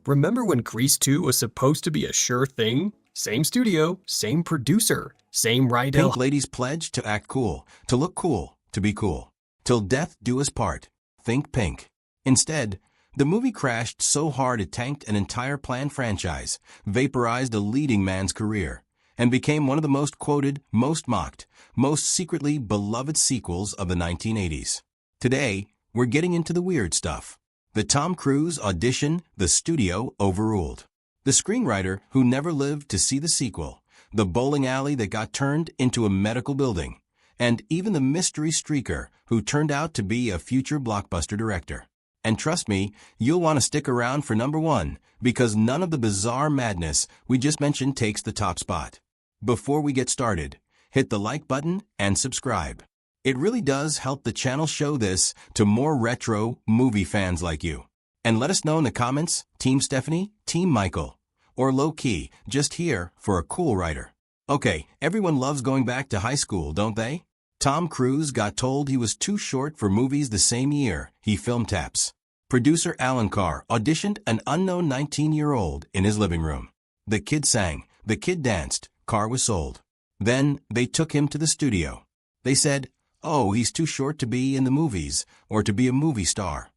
Remember when Grease 2 was supposed to be a sure thing? Same studio, same producer, same Rydell. Pink ladies pledge to act cool, to look cool, to be cool. Till death do us part. Think Pink. Instead, the movie crashed so hard it tanked an entire planned franchise, vaporized a leading man's career, and became one of the most quoted, most mocked, most secretly beloved sequels of the 1980s. Today, we're getting into the weird stuff. The Tom Cruise audition the studio overruled. The screenwriter who never lived to see the sequel, the bowling alley that got turned into a medical building, and even the mystery streaker who turned out to be a future blockbuster director. And trust me, you'll want to stick around for number one, because none of the bizarre madness we just mentioned takes the top spot. Before we get started, hit the like button and subscribe. It really does help the channel show this to more retro movie fans like you. And let us know in the comments, Team Stephanie, Team Michael, or low-key, just here for a cool writer. Okay, everyone loves going back to high school, don't they? Tom Cruise got told he was too short for movies the same year he filmed Taps. Producer Alan Carr auditioned an unknown 19-year-old in his living room. The kid sang, the kid danced, Carr was sold. Then they took him to the studio. They said, "Oh, he's too short to be in the movies or to be a movie star."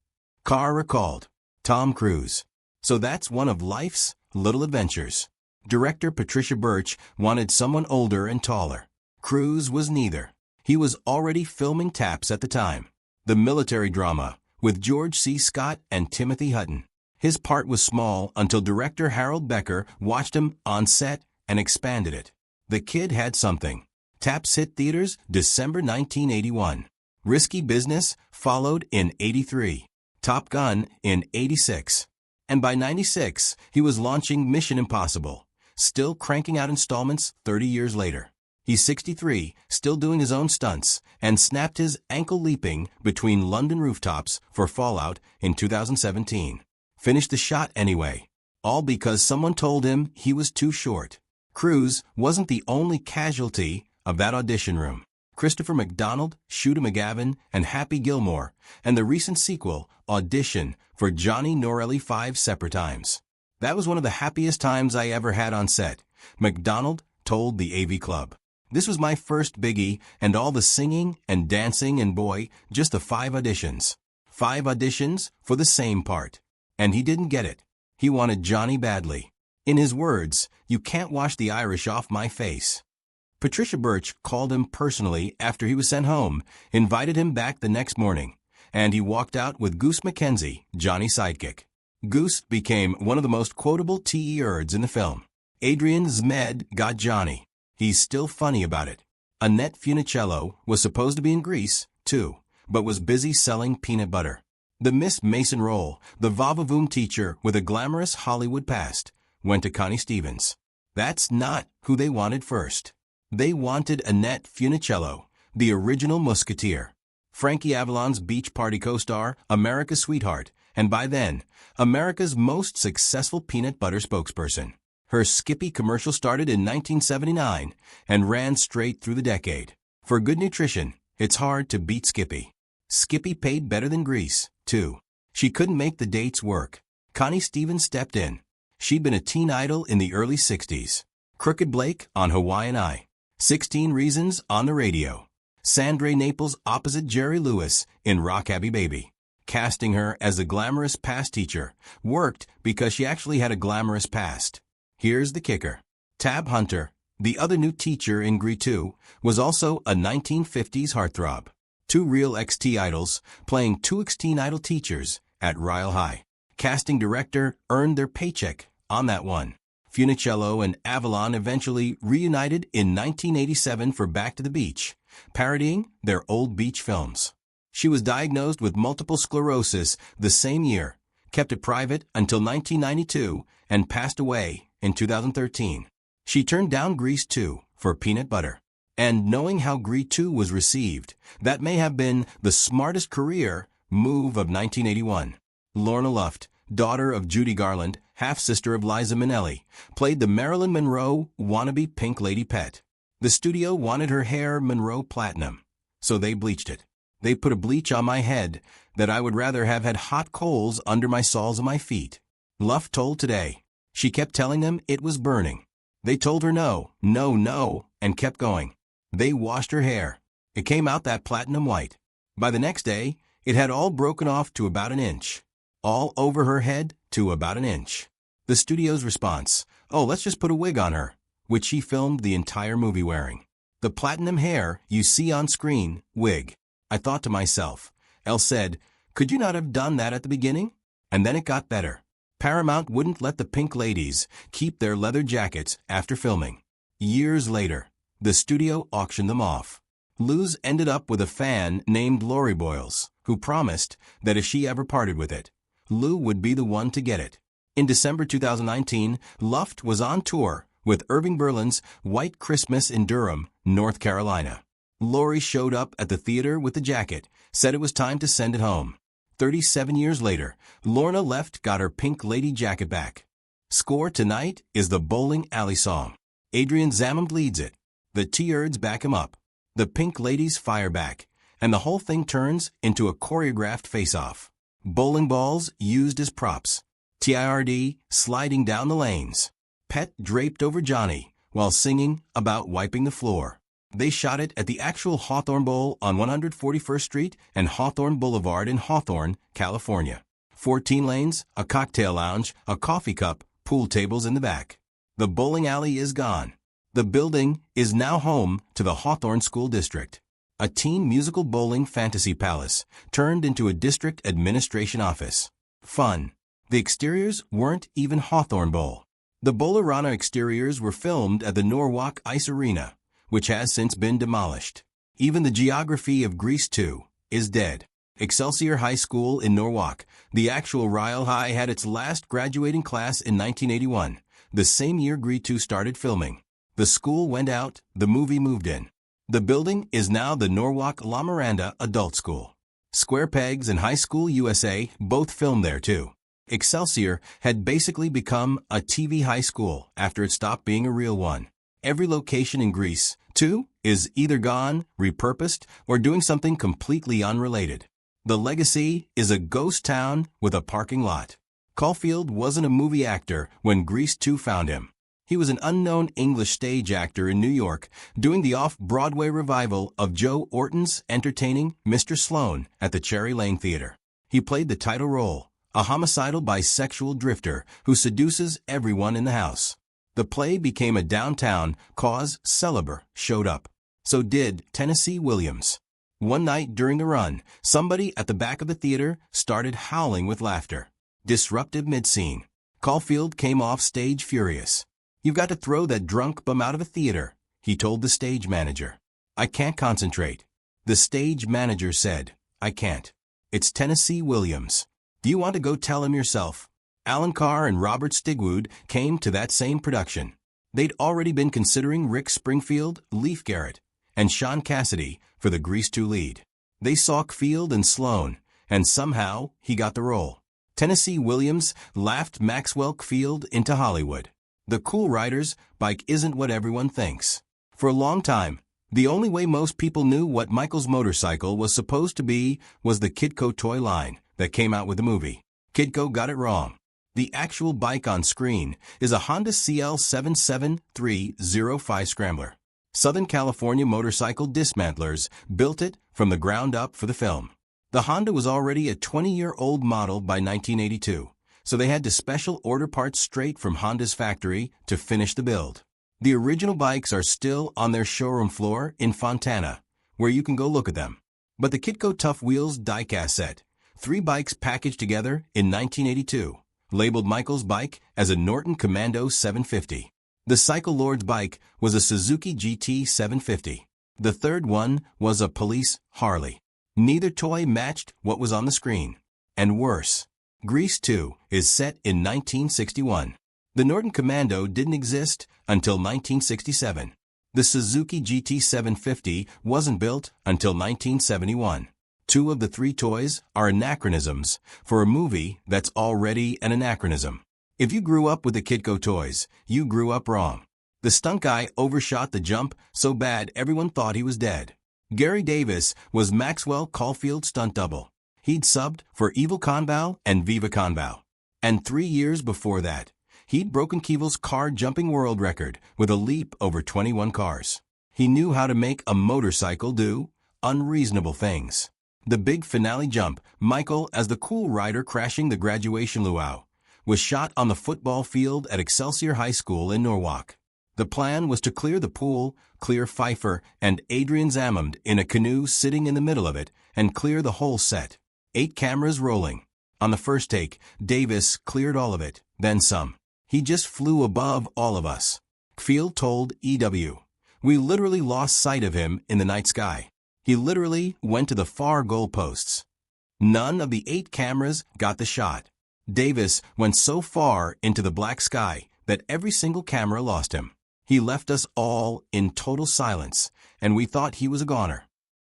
Carr recalled, Tom Cruise. So that's one of life's little adventures. Director Patricia Birch wanted someone older and taller. Cruise was neither. He was already filming Taps at the time, the military drama with George C. Scott and Timothy Hutton. His part was small until director Harold Becker watched him on set and expanded it. The kid had something. Taps hit theaters December 1981. Risky Business followed in 83. Top Gun in 86. And by 96, he was launching Mission Impossible, still cranking out installments 30 years later. He's 63, still doing his own stunts, and snapped his ankle leaping between London rooftops for Fallout in 2017. Finished the shot anyway, all because someone told him he was too short. Cruise wasn't the only casualty of that audition room. Christopher McDonald, Shooter McGavin, and Happy Gilmore, and the recent sequel, Audition, for Johnny Norelli 5 separate times. That was one of the happiest times I ever had on set, McDonald told the AV Club. This was my first biggie, and all the singing and dancing, and boy, just the 5 auditions. 5 auditions for the same part. And he didn't get it. He wanted Johnny badly. In his words, "You can't wash the Irish off my face." Patricia Birch called him personally after he was sent home, invited him back the next morning, and he walked out with Goose McKenzie, Johnny's sidekick. Goose became one of the most quotable T-Erds in the film. Adrian Zmed got Johnny. He's still funny about it. Annette Funicello was supposed to be in Grease, too, but was busy selling peanut butter. The Miss Mason role, the va-va-voom teacher with a glamorous Hollywood past, went to Connie Stevens. That's not who they wanted first. They wanted Annette Funicello, the original Musketeer, Frankie Avalon's beach party co-star, America's sweetheart, and by then, America's most successful peanut butter spokesperson. Her Skippy commercial started in 1979 and ran straight through the decade. For good nutrition, it's hard to beat Skippy. Skippy paid better than Grease, too. She couldn't make the dates work. Connie Stevens stepped in. She'd been a teen idol in the early 60s. Crooked Blake on Hawaiian Eye. 16 Reasons on the radio. Sandra Naples opposite Jerry Lewis in Rockabye Baby. Casting her as a glamorous past teacher worked because she actually had a glamorous past. Here's the kicker. Tab Hunter, the other new teacher in Grease 2, was also a 1950s heartthrob. 2 real XT idols playing 2 XT idol teachers at Ryle High. Casting director earned their paycheck on that one. Funicello and Avalon eventually reunited in 1987 for Back to the Beach, parodying their old beach films. She was diagnosed with multiple sclerosis the same year, kept it private until 1992, and passed away in 2013. She turned down Grease 2 for peanut butter. And knowing how Grease 2 was received, that may have been the smartest career move of 1981. Lorna Luft, daughter of Judy Garland, half-sister of Liza Minnelli, played the Marilyn Monroe wannabe Pink Lady pet. The studio wanted her hair Monroe Platinum, so they bleached it. They put a bleach on my head that I would rather have had hot coals under my soles of my feet. Luft told Today. She kept telling them it was burning. They told her no, no, no, and kept going. They washed her hair. It came out that platinum white. By the next day, it had all broken off to about an inch. All over her head to about an inch. The studio's response, oh, let's just put a wig on her, which she filmed the entire movie wearing. The platinum hair you see on screen, wig. I thought to myself, Elle said, could you not have done that at the beginning? And then it got better. Paramount wouldn't let the Pink Ladies keep their leather jackets after filming. Years later, the studio auctioned them off. Luz ended up with a fan named Lori Boyles, who promised that if she ever parted with it, Lou would be the one to get it. In December 2019, Luft was on tour with Irving Berlin's White Christmas in Durham, North Carolina. Lori showed up at the theater with the jacket, said it was time to send it home. 37 years later, Lorna Left got her Pink Lady jacket back. Score tonight is the Bowling Alley song. Adrian Zamond leads it. The T-Irds back him up. The Pink Ladies fire back, and the whole thing turns into a choreographed face-off. Bowling balls used as props. TIRD sliding down the lanes. Pet draped over Johnny while singing about wiping the floor. They shot it at the actual Hawthorne Bowl on 141st Street and Hawthorne Boulevard in Hawthorne, California. 14 lanes, a cocktail lounge, a coffee cup, pool tables in the back. The bowling alley is gone. The building is now home to the Hawthorne School District. A teen musical bowling fantasy palace turned into a district administration office. Fun. The exteriors weren't even Hawthorne Bowl. The Bowlerana exteriors were filmed at the Norwalk Ice Arena, which has since been demolished. Even the geography of Grease 2 is dead. Excelsior High School in Norwalk, the actual Ryle High, had its last graduating class in 1981, the same year Grease 2 started filming. The school went out, the movie moved in. The building is now the Norwalk La Miranda Adult School. Square Pegs and High School USA both filmed there too. Excelsior had basically become a TV high school after it stopped being a real one. Every location in Grease 2 is either gone, repurposed, or doing something completely unrelated. The Legacy is a ghost town with a parking lot. Caulfield wasn't a movie actor when Grease 2 found him. He was an unknown English stage actor in New York doing the off-Broadway revival of Joe Orton's entertaining Mr. Sloan at the Cherry Lane Theater. He played the title role, a homicidal bisexual drifter who seduces everyone in the house. The play became a downtown cause célèbre showed up. So did Tennessee Williams. One night during the run, somebody at the back of the theater started howling with laughter. Disruptive mid-scene. Caulfield came off stage furious. You've got to throw that drunk bum out of a theater, he told the stage manager. I can't concentrate. The stage manager said, I can't. It's Tennessee Williams. Do you want to go tell him yourself? Alan Carr and Robert Stigwood came to that same production. They'd already been considering Rick Springfield, Leif Garrett, and Sean Cassidy for the Grease 2 lead. They saw Field and Sloan, and somehow he got the role. Tennessee Williams laughed Maxwell Field into Hollywood. The cool writer's bike isn't what everyone thinks. For a long time, the only way most people knew what Michael's motorcycle was supposed to be was the Kidco toy line that came out with the movie. Kidco got it wrong. The actual bike on screen is a Honda CL 77305 Scrambler. Southern California motorcycle dismantlers built it from the ground up for the film. The Honda was already a 20-year-old model by 1982, so they had to special order parts straight from Honda's factory to finish the build. The original bikes are still on their showroom floor in Fontana, where you can go look at them. But the Kidco Tough Wheels diecast set, 3 bikes packaged together in 1982, labeled Michael's bike as a Norton Commando 750. The Cycle Lord's bike was a Suzuki GT 750. The third one was a police Harley. Neither toy matched what was on the screen. And worse, Grease 2 is set in 1961. The Norton Commando didn't exist until 1967. The Suzuki GT 750 wasn't built until 1971. 2 of the 3 toys are anachronisms for a movie that's already an anachronism. If you grew up with the Kidco toys, you grew up wrong. The stunt guy overshot the jump so bad everyone thought he was dead. Gary Davis was Maxwell Caulfield's stunt double. He'd subbed for Evil Conval and Viva Conval. And 3 years before that, he'd broken Keevel's car-jumping world record with a leap over 21 cars. He knew how to make a motorcycle do unreasonable things. The big finale jump, Michael as the cool rider crashing the graduation luau, was shot on the football field at Excelsior High School in Norwalk. The plan was to clear the pool, clear Pfeiffer and Adrian Zamond in a canoe sitting in the middle of it, and clear the whole set. 8 cameras rolling. On the first take, Davis cleared all of it, then some. He just flew above all of us. Field told EW. We literally lost sight of him in the night sky. He literally went to the far goalposts. None of the 8 cameras got the shot. Davis went so far into the black sky that every single camera lost him. He left us all in total silence, and we thought he was a goner.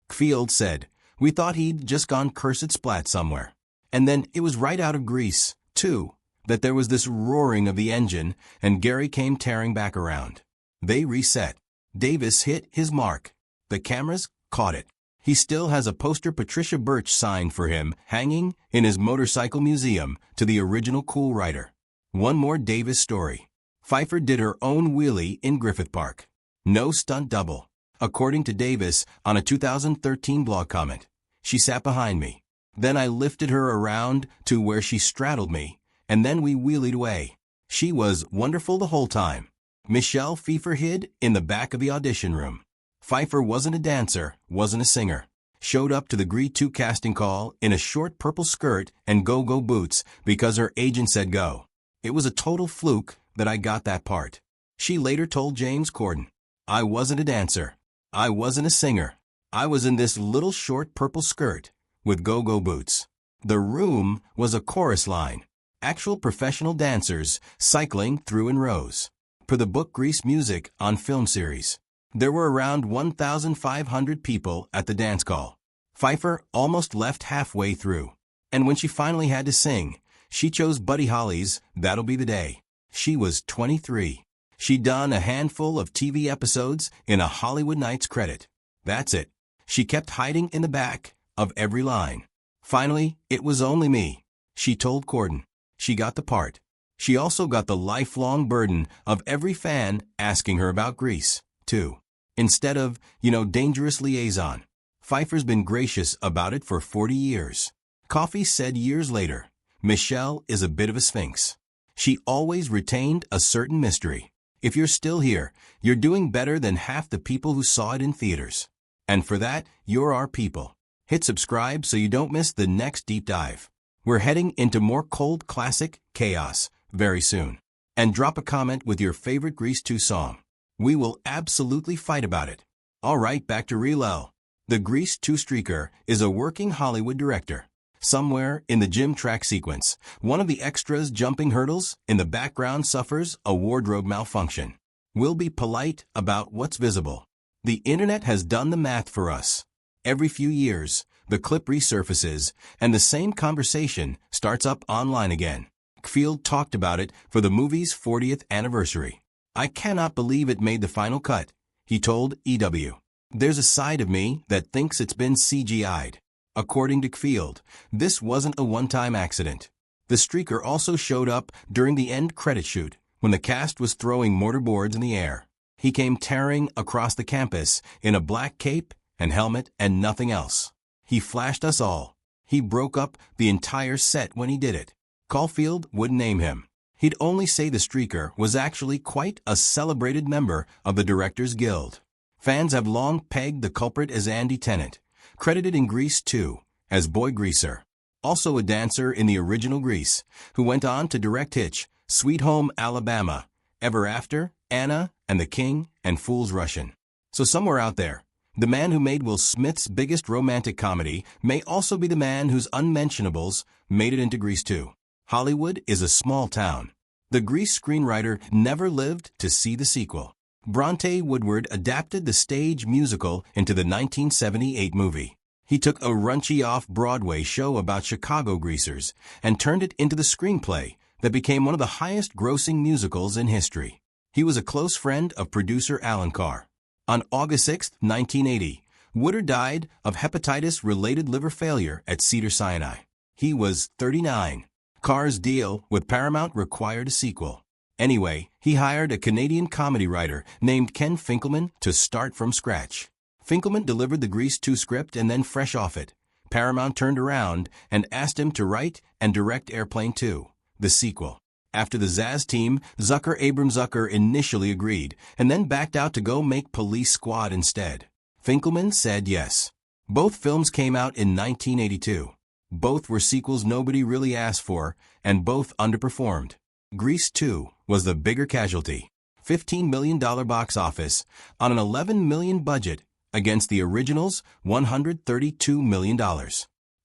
Field said, we thought he'd just gone cursed splat somewhere. And then it was right out of Greece, too, that there was this roaring of the engine, and Gary came tearing back around. They reset. Davis hit his mark. The cameras caught it. He still has a poster Patricia Birch signed for him hanging in his motorcycle museum to the original Cool Rider. One more Davis story. Pfeiffer did her own wheelie in Griffith Park. No stunt double. According to Davis on a 2013 blog comment, she sat behind me. Then I lifted her around to where she straddled me, and then we wheelied away. She was wonderful the whole time. Michelle Pfeiffer hid in the back of the audition room. Pfeiffer wasn't a dancer, wasn't a singer. Showed up to the Grease 2 casting call in a short purple skirt and go-go boots because her agent said go. It was a total fluke that I got that part. She later told James Corden, I wasn't a dancer. I wasn't a singer. I was in this little short purple skirt with go-go boots. The room was a chorus line. Actual professional dancers cycling through in rows. Per the book Grease Music on Film series. There were around 1,500 people at the dance call. Pfeiffer almost left halfway through. And when she finally had to sing, she chose Buddy Holly's That'll Be the Day. She was 23. She'd done a handful of TV episodes in a Hollywood Nights credit. That's it. She kept hiding in the back of every line. Finally, it was only me. She told Corden. She got the part. She also got the lifelong burden of every fan asking her about Grease, too. Instead of, dangerous liaison. Pfeiffer's been gracious about it for 40 years. Coffey said years later, Michelle is a bit of a sphinx. She always retained a certain mystery. If you're still here, you're doing better than half the people who saw it in theaters. And for that, you're our people. Hit subscribe so you don't miss the next deep dive. We're heading into more cold classic chaos very soon. And drop a comment with your favorite Grease 2 song. We will absolutely fight about it. All right, back to Real L. The Grease 2 streaker is a working Hollywood director. Somewhere in the gym track sequence, one of the extras jumping hurdles in the background suffers a wardrobe malfunction. We'll be polite about what's visible. The internet has done the math for us. Every few years, the clip resurfaces, and the same conversation starts up online again. Field talked about it for the movie's 40th anniversary. I cannot believe it made the final cut, he told EW. There's a side of me that thinks it's been CGI'd. According to Field, this wasn't a one-time accident. The streaker also showed up during the end credit shoot, when the cast was throwing mortarboards in the air. He came tearing across the campus in a black cape and helmet and nothing else. He flashed us all. He broke up the entire set when he did it. Caulfield wouldn't name him. He'd only say the streaker was actually quite a celebrated member of the Directors Guild. Fans have long pegged the culprit as Andy Tennant, credited in Grease 2 as Boy Greaser. Also a dancer in the original Grease, who went on to direct Hitch, Sweet Home Alabama, Ever After, Anna, and the King, and Fool's Russian. So somewhere out there, the man who made Will Smith's biggest romantic comedy may also be the man whose unmentionables made it into Grease 2. Hollywood is a small town. The Grease screenwriter never lived to see the sequel. Bronte Woodward adapted the stage musical into the 1978 movie. He took a raunchy off-Broadway show about Chicago greasers and turned it into the screenplay that became one of the highest-grossing musicals in history. He was a close friend of producer Alan Carr. On August 6, 1980, Woodward died of hepatitis-related liver failure at Cedar-Sinai. He was 39. Carr's deal with Paramount required a sequel. Anyway, he hired a Canadian comedy writer named Ken Finkelman to start from scratch. Finkelman delivered the Grease 2 script and then fresh off it, Paramount turned around and asked him to write and direct Airplane 2, the sequel. After the Zaz team, Zucker initially agreed and then backed out to go make Police Squad instead. Finkelman said yes. Both films came out in 1982. Both were sequels nobody really asked for, and both underperformed. Grease 2 was the bigger casualty. $15 million box office on an $11 million budget against the original's $132 million.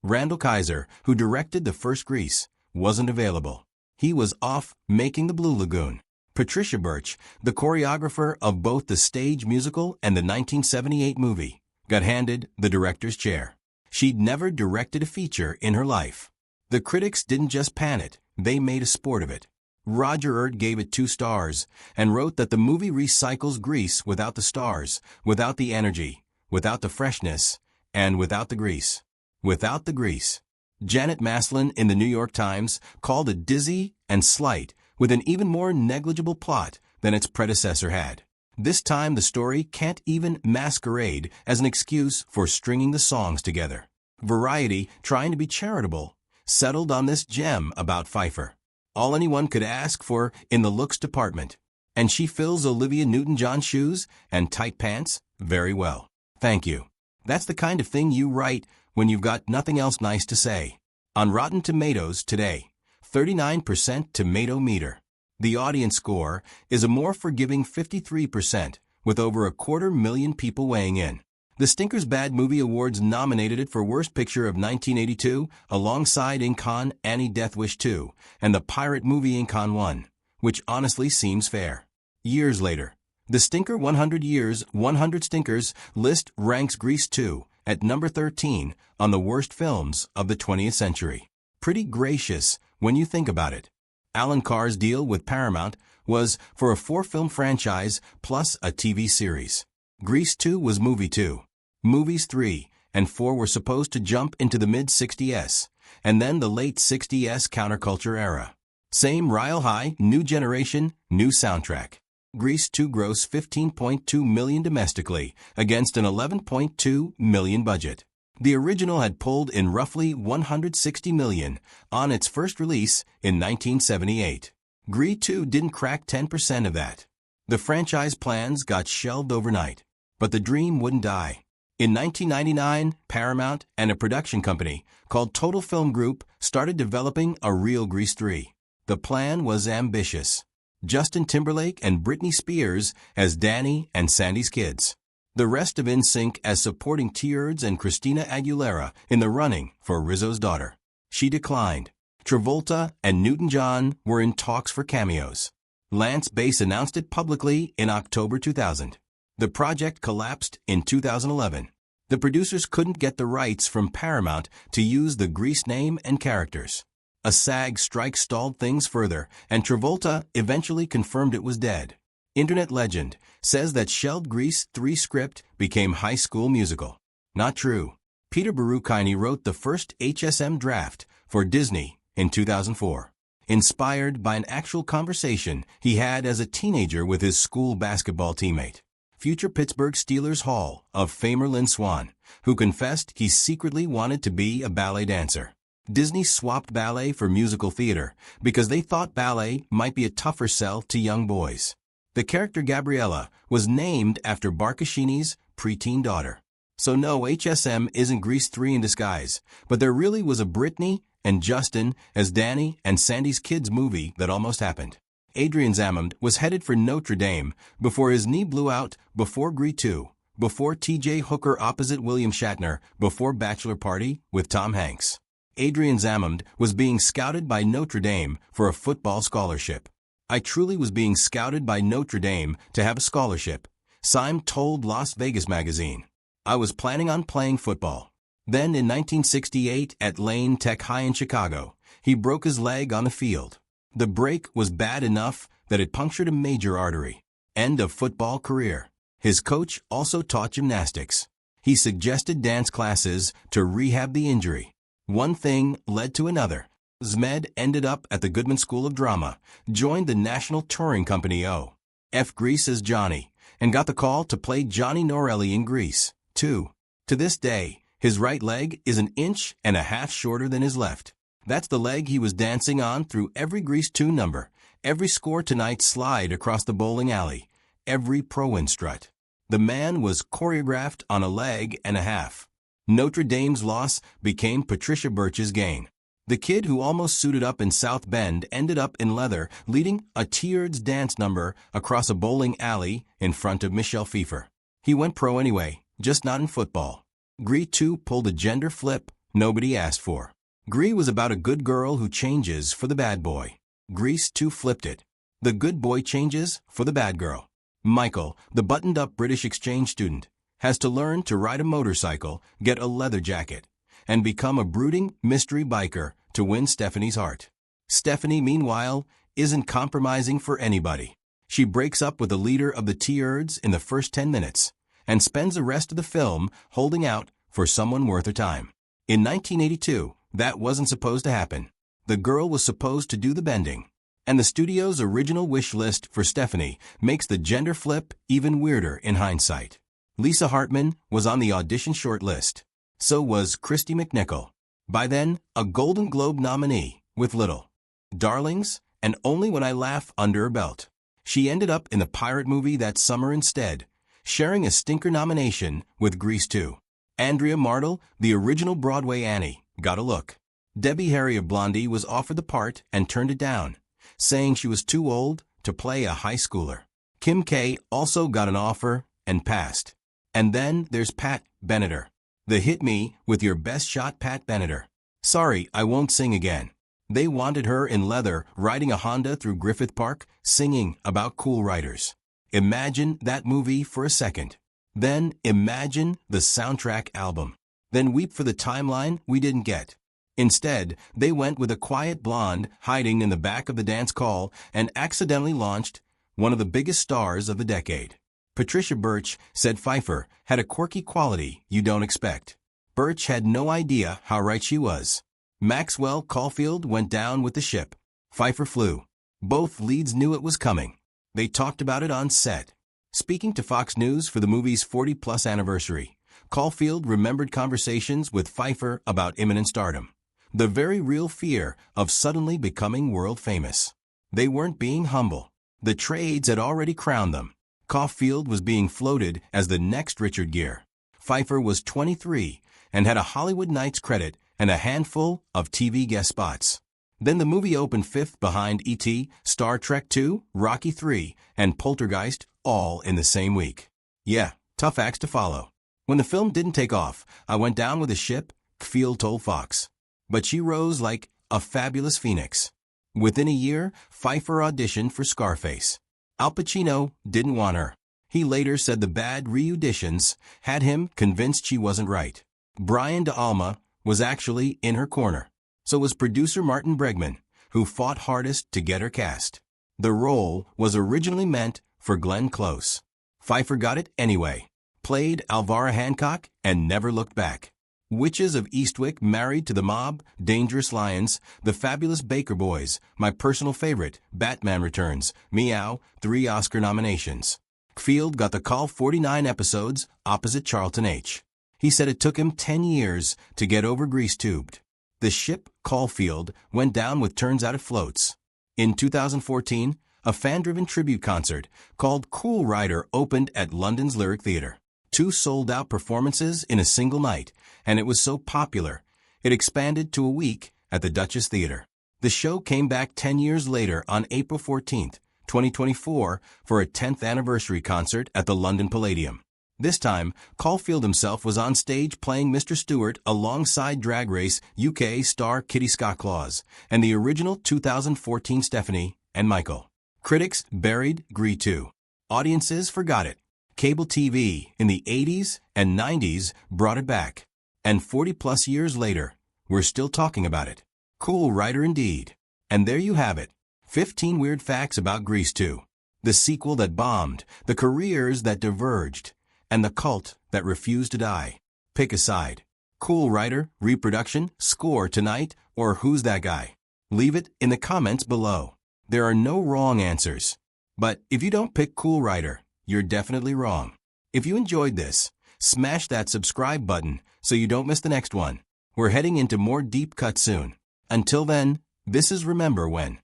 Randall Kaiser, who directed the first Grease, wasn't available. He was off making the Blue Lagoon. Patricia Birch, the choreographer of both the stage musical and the 1978 movie, got handed the director's chair. She'd never directed a feature in her life. The critics didn't just pan it, they made a sport of it. Roger Ebert gave it 2 stars and wrote that the movie recycles Grease without the stars, without the energy, without the freshness, and without the grease. Without the grease. Janet Maslin in the New York Times called it dizzy and slight, with an even more negligible plot than its predecessor had. This time the story can't even masquerade as an excuse for stringing the songs together. Variety, trying to be charitable, settled on this gem about Pfeiffer. All anyone could ask for in the looks department. And she fills Olivia Newton-John's shoes and tight pants very well. Thank you. That's the kind of thing you write when you've got nothing else nice to say. On Rotten Tomatoes today, 39% tomato meter. The audience score is a more forgiving 53%, with over 250,000 people weighing in. The Stinker's Bad Movie Awards nominated it for Worst Picture of 1982, alongside Incon Annie Death Wish 2, and the pirate movie Incon 1, which honestly seems fair. Years later, the Stinker 100 Years, 100 Stinkers list ranks Grease 2 at number 13 on the worst films of the 20th century. Pretty gracious when you think about it. Alan Carr's deal with Paramount was for a 4-film franchise plus a TV series. Grease 2 was movie 2. Movies 3 and 4 were supposed to jump into the mid-60s, and then the late 60s counterculture era. Same Ryle High, new generation, new soundtrack. Grease 2 grossed $15.2 million domestically against an $11.2 million budget. The original had pulled in roughly $160 million on its first release in 1978. Grease 2 didn't crack 10% of that. The franchise plans got shelved overnight, but the dream wouldn't die. In 1999, Paramount and a production company called Total Film Group started developing a real Grease 3. The plan was ambitious. Justin Timberlake and Britney Spears as Danny and Sandy's kids. The rest of NSYNC as supporting T-Birds and Christina Aguilera in the running for Rizzo's daughter. She declined. Travolta and Newton-John were in talks for cameos. Lance Bass announced it publicly in October 2000. The project collapsed in 2011. The producers couldn't get the rights from Paramount to use the Grease name and characters. A SAG strike stalled things further, and Travolta eventually confirmed it was dead. Internet legend says that shelved Grease 3 script became High School Musical. Not true. Peter Berukine wrote the first HSM draft for Disney in 2004. Inspired by an actual conversation he had as a teenager with his school basketball teammate, future Pittsburgh Steelers Hall of Famer Lynn Swann, who confessed he secretly wanted to be a ballet dancer. Disney swapped ballet for musical theater because they thought ballet might be a tougher sell to young boys. The character Gabriella was named after Barkashini's preteen daughter. So no, HSM isn't Grease 3 in disguise, but there really was a Britney and Justin as Danny and Sandy's kids movie that almost happened. Adrian Zamond was headed for Notre Dame before his knee blew out, before Grease 2, before T.J. Hooker opposite William Shatner, before Bachelor Party with Tom Hanks. Adrian Zamond was being scouted by Notre Dame for a football scholarship. I truly was being scouted by Notre Dame to have a scholarship, Syme told Las Vegas magazine. I was planning on playing football. Then in 1968 at Lane Tech High in Chicago, he broke his leg on the field. The break was bad enough that it punctured a major artery. End of football career. His coach also taught gymnastics. He suggested dance classes to rehab the injury. One thing led to another. Zmed ended up at the Goodman School of Drama, joined the National Touring Company O.F. Grease as Johnny, and got the call to play Johnny Norelli in Grease, too. To this day, his right leg is 1.5 inches shorter than his left. That's the leg he was dancing on through every Grease 2 number, every Score Tonight slide across the bowling alley, every pro-win strut. The man was choreographed on 1.5 legs. Notre Dame's loss became Patricia Birch's gain. The kid who almost suited up in South Bend ended up in leather, leading a tiered dance number across a bowling alley in front of Michelle Pfeiffer. He went pro anyway, just not in football. Grease 2 pulled a gender flip nobody asked for. Grease was about a good girl who changes for the bad boy. Grease 2 flipped it. The good boy changes for the bad girl. Michael, the buttoned-up British exchange student, has to learn to ride a motorcycle, get a leather jacket, and become a brooding mystery biker to win Stephanie's heart. Stephanie, meanwhile, isn't compromising for anybody. She breaks up with the leader of the T-Erds in the first 10 minutes and spends the rest of the film holding out for someone worth her time. In 1982, that wasn't supposed to happen. The girl was supposed to do the bending. And the studio's original wish list for Stephanie makes the gender flip even weirder in hindsight. Lisa Hartman was on the audition short list. So was Christy McNichol. By then, a Golden Globe nominee with Little Darlings and Only When I Laugh under her belt. She ended up in the pirate movie that summer instead, sharing a stinker nomination with Grease 2. Andrea Martel, the original Broadway Annie, got a look. Debbie Harry of Blondie was offered the part and turned it down, saying she was too old to play a high schooler. Kim K also got an offer and passed. And then there's Pat Benatar. The Hit Me with Your Best Shot Pat Benatar. Sorry, I won't sing again. They wanted her in leather riding a Honda through Griffith Park singing about cool riders. Imagine that movie for a second. Then imagine the soundtrack album. Then weep for the timeline we didn't get. Instead, they went with a quiet blonde hiding in the back of the dance call and accidentally launched one of the biggest stars of the decade. Patricia Birch said Pfeiffer had a quirky quality you don't expect. Birch had no idea how right she was. Maxwell Caulfield went down with the ship. Pfeiffer flew. Both leads knew it was coming. They talked about it on set. Speaking to Fox News for the movie's 40-plus anniversary, Caulfield remembered conversations with Pfeiffer about imminent stardom. The very real fear of suddenly becoming world famous. They weren't being humble. The trades had already crowned them. Caulfield was being floated as the next Richard Gere. Pfeiffer was 23 and had a Hollywood Nights credit and a handful of TV guest spots. Then the movie opened fifth behind E.T., Star Trek II, Rocky III, and Poltergeist, all in the same week. Yeah, tough acts to follow. When the film didn't take off, I went down with the ship, Field told Fox. But she rose like a fabulous phoenix. Within a year, Pfeiffer auditioned for Scarface. Al Pacino didn't want her. He later said the bad re-auditions had him convinced she wasn't right. Brian De Alma was actually in her corner. So was producer Martin Bregman, who fought hardest to get her cast. The role was originally meant for Glenn Close. Pfeiffer got it anyway. Played Alvara Hancock and never looked back. Witches of Eastwick, Married to the Mob, Dangerous Lions, The Fabulous Baker Boys, my personal favorite, Batman Returns, Meow, 3 Oscar nominations. Field got the call 49 episodes opposite Charlton H. He said it took him 10 years to get over grease-tubed. The ship, Caulfield, went down with Turns Out It Floats. In 2014, a fan-driven tribute concert called Cool Rider opened at London's Lyric Theatre. 2 sold-out performances in a single night, and it was so popular, it expanded to a week at the Duchess Theatre. The show came back 10 years later on April 14, 2024, for a 10th anniversary concert at the London Palladium. This time, Caulfield himself was on stage playing Mr. Stewart alongside Drag Race UK star Kitty Scott-Claus and the original 2014 Stephanie and Michael. Critics buried Grease 2. Audiences forgot it. Cable TV in the 80s and 90s brought it back. And 40-plus years later, we're still talking about it. Cool Rider indeed. And there you have it. 15 weird facts about Grease 2. The sequel that bombed, the careers that diverged, and the cult that refused to die. Pick a side. Cool Rider, reproduction, Score Tonight, or Who's That Guy? Leave it in the comments below. There are no wrong answers. But if you don't pick Cool Writer, you're definitely wrong. If you enjoyed this, smash that subscribe button so you don't miss the next one. We're heading into more deep cuts soon. Until then, this is Remember When.